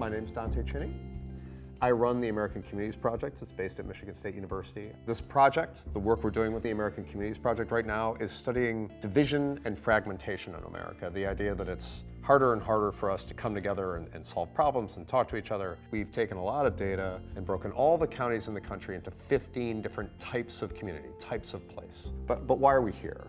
My name's Dante Chinney. I run the American Communities Project. It's based at Michigan State University. This project, the work we're doing with the American Communities Project right now, is studying division and fragmentation in America. The idea that it's harder and harder for us to come together and solve problems and talk to each other. We've taken a lot of data and broken all the counties in the country into 15 different types of community, types of place. But why are we here?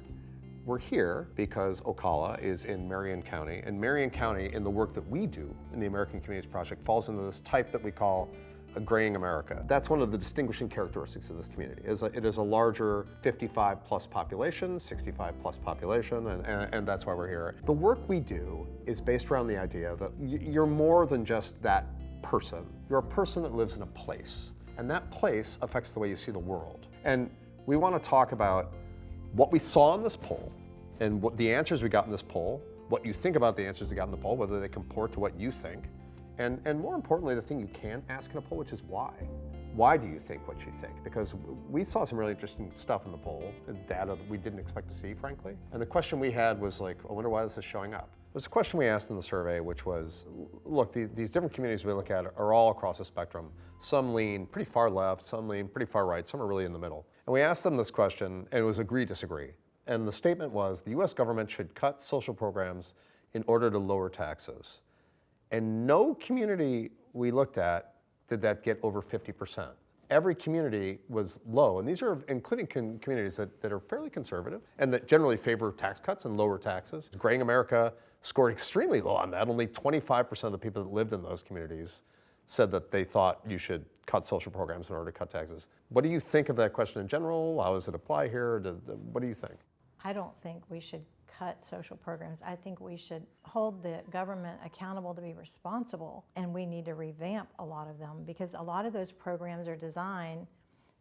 We're here because Ocala is in Marion County, and Marion County, in the work that we do in the American Communities Project, falls into this type that we call a graying America. That's one of the distinguishing characteristics of this community. It is a larger 55 plus population, 65 plus population, and that's why we're here. The work we do is based around the idea that you're more than just that person. You're a person that lives in a place, and that place affects the way you see the world. And we want to talk about what we saw in this poll and what the answers we got in this poll, what you think about the answers we got in the poll, whether they comport to what you think, and more importantly, the thing you can't ask in a poll, which is why. Why do you think what you think? Because we saw some really interesting stuff in the poll, and data that we didn't expect to see, frankly. And the question we had was like, I wonder why this is showing up. There's a question we asked in the survey, which was, look, these different communities we look at are all across the spectrum. Some lean pretty far left, some lean pretty far right, some are really in the middle. And we asked them this question, and it was agree, disagree. And the statement was, the US government should cut social programs in order to lower taxes. And no community we looked at did that get over 50%. Every community was low, and these are including communities that are fairly conservative and that generally favor tax cuts and lower taxes. Graying America scored extremely low on that. Only 25% of the people that lived in those communities said that they thought you should cut social programs in order to cut taxes. What do you think of that question in general? How does it apply here? What do you think? I don't think we should cut social programs. I think we should hold the government accountable to be responsible, and we need to revamp a lot of them because a lot of those programs are designed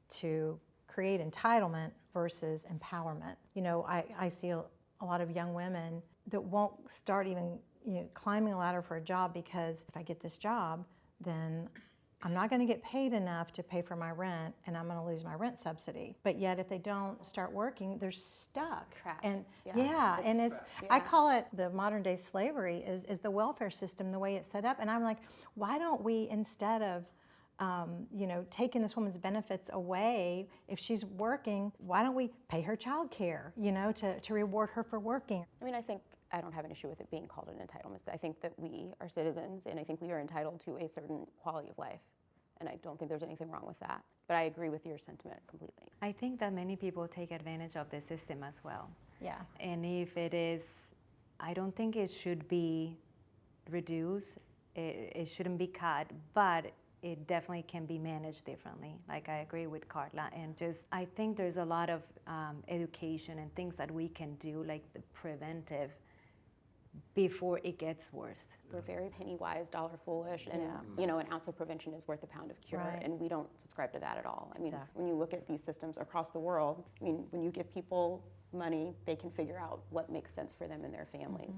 to create entitlement versus empowerment. You know, I see a lot of young women that won't start even climbing a ladder for a job because if I get this job, then I'm not going to get paid enough to pay for my rent, and I'm going to lose my rent subsidy. But yet, if they don't start working, they're stuck. Trapped. And Yeah. I call it the modern day slavery is the welfare system, the way it's set up. And I'm like, why don't we, instead of taking this woman's benefits away, if she's working, why don't we pay her child care, to reward her for working? I mean, I don't have an issue with it being called an entitlement. I think that we are citizens, and I think we are entitled to a certain quality of life. And I don't think there's anything wrong with that. But I agree with your sentiment completely. I think that many people take advantage of the system as well. Yeah. And if it is, I don't think it should be reduced. It shouldn't be cut, but it definitely can be managed differently. Like I agree with Carla, and I think there's a lot of education and things that we can do, like the preventive, before it gets worse. We're very penny wise, dollar foolish, and an ounce of prevention is worth a pound of cure, Right. and we don't subscribe to that at all. I mean, Exactly. when you look at these systems across the world, I mean, when you give people money, they can figure out what makes sense for them and their families.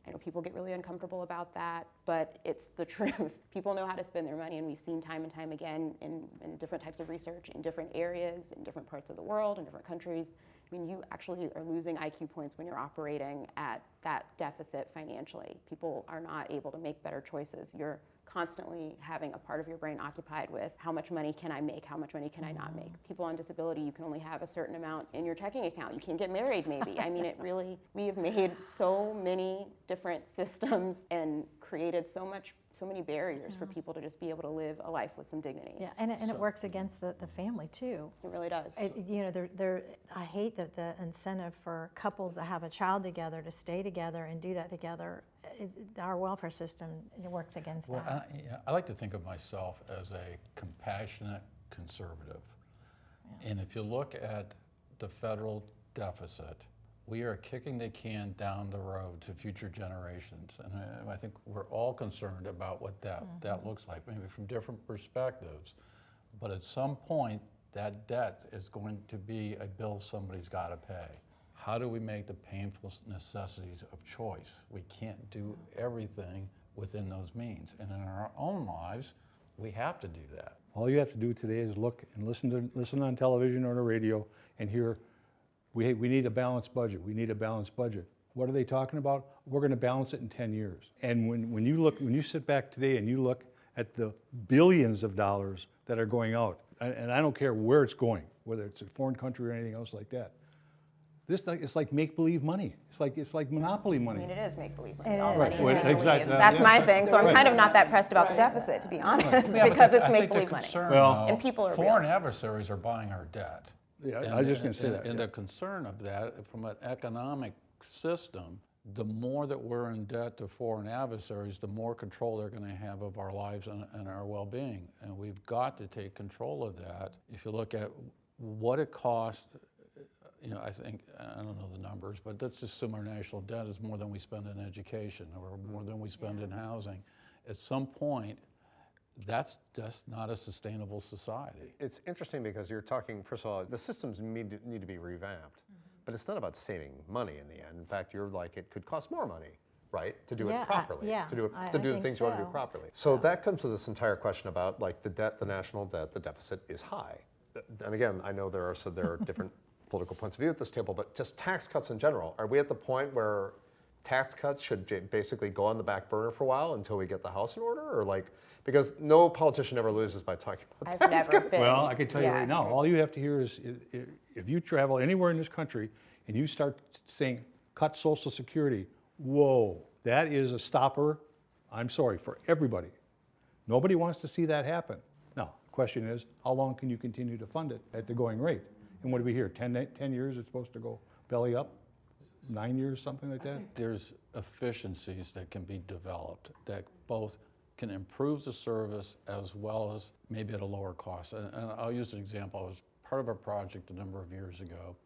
I know people get really uncomfortable about that, but it's the truth. People know how to spend their money, and we've seen time and time again in different types of research in different areas, in different parts of the world, in different countries. I mean, you actually are losing IQ points when you're operating at that deficit financially. People are not able to make better choices. You're constantly having a part of your brain occupied with how much money can I make, how much money can I not make. People on disability, you can only have a certain amount in your checking account. You can't get married maybe. I mean, we have made so many different systems and created so many barriers for people to just be able to live a life with some dignity. Yeah, and it works against the family too. It really does. I hate that the incentive for couples that have a child together to stay together and do that together. Our welfare system works against that. I like to think of myself as a compassionate conservative. Yeah. And if you look at the federal deficit, we are kicking the can down the road to future generations. And I think we're all concerned about what that looks like, maybe from different perspectives. But at some point, that debt is going to be a bill somebody's got to pay. How do we make the painful necessities of choice? We can't do everything within those means. And in our own lives, we have to do that. All you have to do today is look and listen on television or on the radio and hear, we need a balanced budget. We need a balanced budget. What are they talking about? We're going to balance it in 10 years. And when you sit back today and you look at the billions of dollars that are going out, and I don't care where it's going, whether it's a foreign country or anything else like that, it's like make-believe money. It's like monopoly money. I mean, it is make-believe money. It All is. money is Right, make-believe. exactly. That's Yeah. my thing, so I'm Right. kind of not that pressed about the deficit, to be honest, Yeah, but because it's I think make-believe the money. concern, Well- though, And people are foreign real. adversaries are buying our debt. Yeah, And- I was just going to say and- that. And yeah. the concern of that, from an economic system, the more that we're in debt to foreign adversaries, the more control they're going to have of our lives and our well-being. And we've got to take control of that. If you look at what it costs, I think, I don't know the numbers, but let's just assume our national debt is more than we spend in education or more than we spend in housing. At some point, that's just not a sustainable society. It's interesting because you're talking, first of all, the systems need to be revamped, but it's not about saving money in the end. In fact, you're like, it could cost more money, right, to do Yeah, it properly, yeah, to do I the think things you want to do so. properly. So that comes to this entire question about like the debt, the national debt, the deficit is high. And again, I know there are different political points of view at this table, but just tax cuts in general. Are we at the point where tax cuts should basically go on the back burner for a while until we get the house in order, or like, because no politician ever loses by talking about I've tax never cuts. been. Well, I can tell you Yeah. right now, all you have to hear is if you travel anywhere in this country and you start saying, cut Social Security, whoa, that is a stopper, I'm sorry, for everybody. Nobody wants to see that happen. Now, the question is, how long can you continue to fund it at the going rate? And what do we hear, 10 years it's supposed to go belly up? 9 years, something like that? There's efficiencies that can be developed that both can improve the service as well as maybe at a lower cost. And I'll use an example. I was part of a project a number of years ago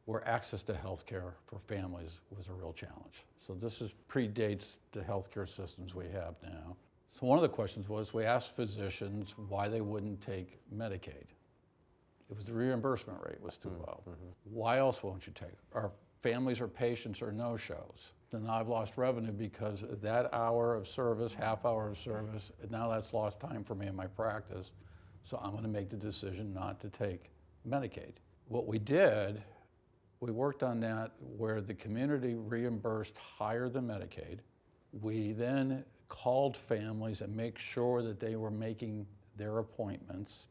where access to health care for families was a real challenge. So this predates the healthcare systems we have now. So one of the questions was, we asked physicians why they wouldn't take Medicaid. It was the reimbursement rate was too low. Why else won't you take it? Our families or patients are no-shows. Then I've lost revenue because that hour of service, half hour of service, now that's lost time for me in my practice. So I'm going to make the decision not to take Medicaid. What we did, we worked on that where the community reimbursed higher than Medicaid. We then called families and make sure that they were making their appointments.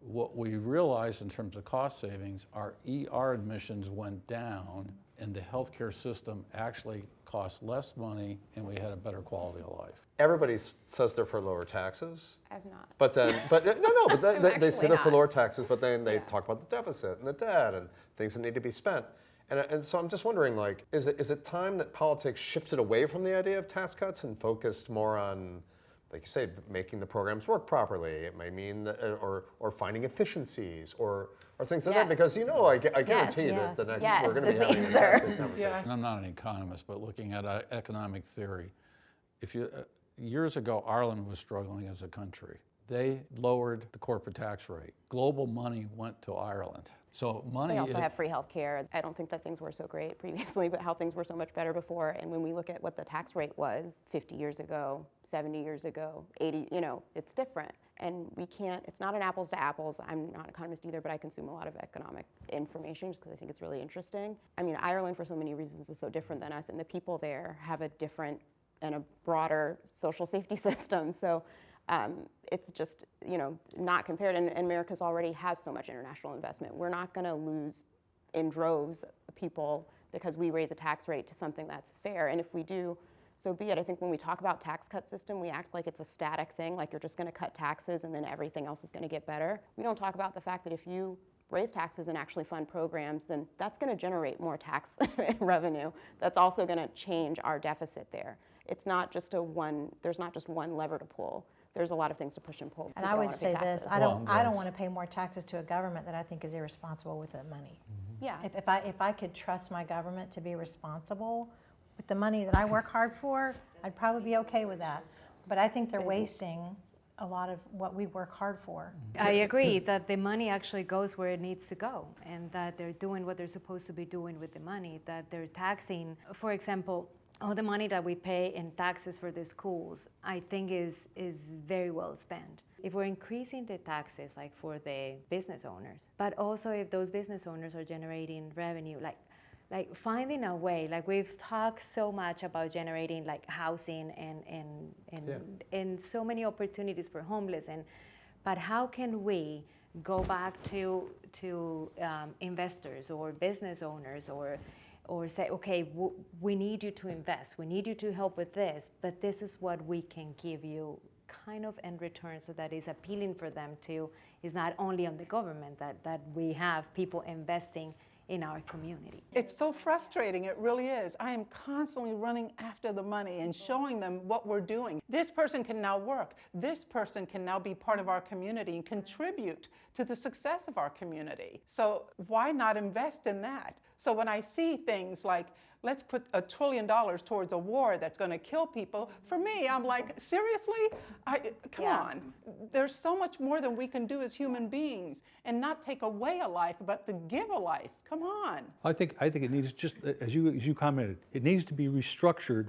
What we realized in terms of cost savings, our ER admissions went down and the healthcare system actually cost less money and we had a better quality of life. Everybody says they're for lower taxes, I've not. but then, but they say actually they're for not. lower taxes, but then they Yeah. talk about the deficit and the debt and things that need to be spent. And so I'm just wondering, like, is it time that politics shifted away from the idea of tax cuts and focused more on, like you say, making the programs work properly? It may mean that, or finding efficiencies or things like that. Yes. Because I guarantee you that the Yes. next Yes we're going to is be the having answer. a conversation. And I'm not an economist, but looking at economic theory, if you years ago Ireland was struggling as a country. They lowered the corporate tax rate. Global money went to Ireland. So money. They also have free health care. I don't think that things were so great previously, but how things were so much better before. And when we look at what the tax rate was 50 years ago, 70 years ago, 80, it's different. And we can't, it's not an apples to apples. I'm not an economist either, but I consume a lot of economic information just because I think it's really interesting. I mean, Ireland for so many reasons is so different than us, and the people there have a different and a broader social safety system. So it's just, not compared. And America's already has so much international investment. We're not going to lose in droves people because we raise a tax rate to something that's fair. And if we do, so be it. I think when we talk about tax cut system, we act like it's a static thing, like you're just going to cut taxes and then everything else is going to get better. We don't talk about the fact that if you raise taxes and actually fund programs, then that's going to generate more tax revenue. That's also going to change our deficit there. It's not just there's not just one lever to pull. There's a lot of things to push and pull. And People I don't would wanna pay say this, taxes. I don't Well, want to pay more taxes to a government that I think is irresponsible with that money. Yeah. If I could trust my government to be responsible with the money that I work hard for, I'd probably be okay with that. But I think they're wasting a lot of what we work hard for. I agree that the money actually goes where it needs to go and that they're doing what they're supposed to be doing with the money, that they're taxing, for example, all the money that we pay in taxes for the schools, I think is very well spent. If we're increasing the taxes, like for the business owners, but also if those business owners are generating revenue, like like finding a way, like we've talked so much about generating like housing and so many opportunities for homeless, but how can we go back to investors or business owners or say, okay, we need you to invest, we need you to help with this, but this is what we can give you kind of in return, so that is appealing for them to, is not only on the government, that we have people investing in our community. It's so frustrating, it really is. I am constantly running after the money and showing them what we're doing. This person can now work. This person can now be part of our community and contribute to the success of our community. So why not invest in that? So when I see things like, let's put $1 trillion towards a war that's going to kill people, for me, I'm like, seriously? Come on. There's so much more than we can do as human beings, and not take away a life, but to give a life. Come on. I think it needs, just as you commented, it needs to be restructured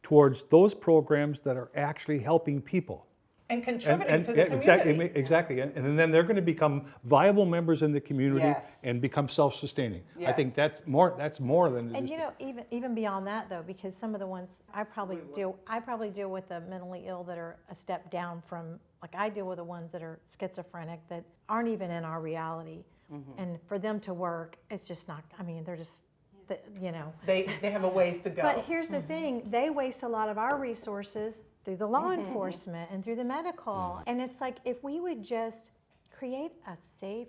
towards those programs that are actually helping people. And contributing to the community. Exactly. And then they're going to become viable members in the community Yes. and become self-sustaining. I think Yes. that's more than And just, you know, even beyond that though, because some of the ones I probably deal with the mentally ill that are a step down from, like I deal with the ones that are schizophrenic that aren't even in our reality. And for them to work, it's just not, I mean, they're just, you know. They have a ways to go. But here's the thing, they waste a lot of our resources through the law enforcement and through the medical. And it's like, if we would just create a safe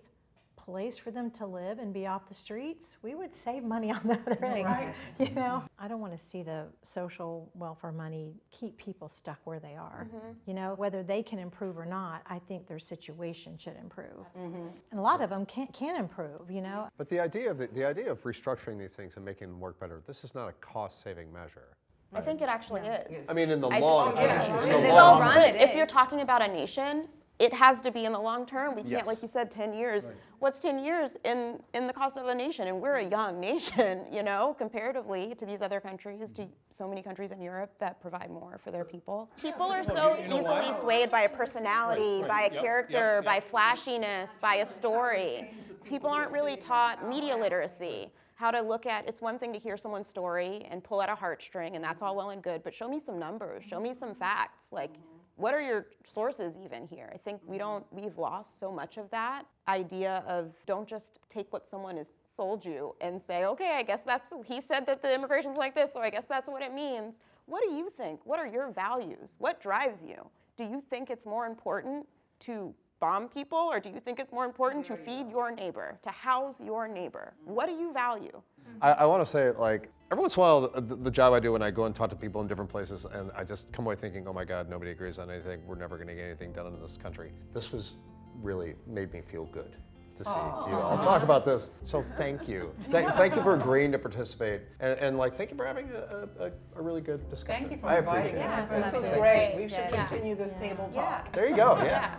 place for them to live and be off the streets, we would save money on the other end. Right. You know, I don't want to see the social welfare money keep people stuck where they are. You know, whether they can improve or not, I think their situation should improve. And a lot of them can improve, you know. But the idea of restructuring these things and making them work better, this is not a cost-saving measure. I think it actually is. I mean, in the I long just- term. yeah. In the In the long long run, term. it If is. you're talking about a nation, it has to be in the long term. We can't, Yes. like you said, 10 years. What's 10 years in the cost of a nation? And we're a young nation, you know, comparatively to these other countries, to so many countries in Europe that provide more for their people. People are so easily swayed by a personality, by a character, by flashiness, by a story. People aren't really taught media literacy. How to look at, it's one thing to hear someone's story and pull at a heartstring, and that's all well and good, but show me some numbers, show me some facts. Like, what are your sources even here? I think we've lost so much of that idea of, don't just take what someone has sold you and say, okay, I guess he said that the immigration's like this, so I guess that's what it means. What do you think? What are your values? What drives you? Do you think it's more important to bomb people, or do you think it's more important to feed your neighbor, to house your neighbor? What do you value? I want to say, like, every once in a while, the job I do when I go and talk to people in different places, and I just come away thinking, oh my God, nobody agrees on anything. We're never going to get anything done in this country. This was really made me feel good to see you all talk about this. So thank you. Thank you for agreeing to participate, and like, thank you for having a really good discussion. Thank you for I inviting appreciate it. us. This was great. We should continue this table talk. There you go. Yeah. Yeah.